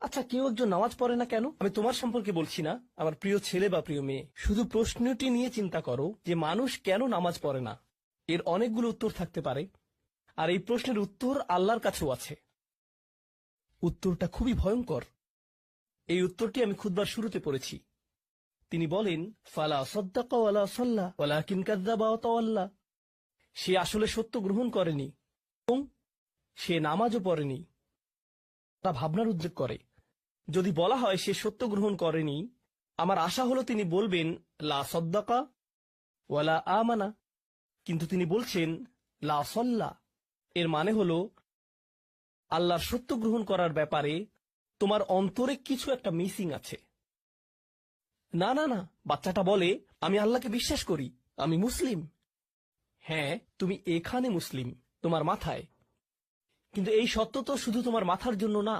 আচ্ছা, কেউ একজন নামাজ পড়ে না কেন? আমি তোমার সম্পর্কে বলছি না, আমার প্রিয় ছেলে বা প্রিয় মেয়ে। শুধু প্রশ্নটি নিয়ে চিন্তা করো যে মানুষ কেন নামাজ পড়ে না। এর অনেকগুলো উত্তর থাকতে পারে, আর এই প্রশ্নের উত্তর আল্লাহর কাছেও আছে। উত্তরটা খুবই ভয়ঙ্কর। এই উত্তরটি আমি খুতবার শুরুতে পড়েছি। তিনি বলেন, ফালা সাদ্দাকা ওয়ালা সাল্লা ওয়ালাকিন কাযযাবা ওয়া তাওয়াল্লা। সে আসলে সত্য গ্রহণ করেনি এবং সে নামাজও পড়েনি। তা ভাবনার উদ্রেক করে। যদি বলা হয় সে সত্য গ্রহণ করেনি, আমার আশা হলো তিনি বলবেন লা সাদ্দাকা ওয়ালা আমানা, কিন্তু তিনি বলছেন লা সাল্লা। এর মানে হলো আল্লাহর সত্য গ্রহণ করার ব্যাপারে তোমার অন্তরে কিছু একটা মিসিং আছে। না না না, বাচ্চাটা বলে আমি আল্লাহকে বিশ্বাস করি, আমি মুসলিম। হ্যাঁ, তুমি এখানে মুসলিম, তোমার মাথায়। কিন্তু এই সত্য তো শুধু তোমার মাথার জন্য না,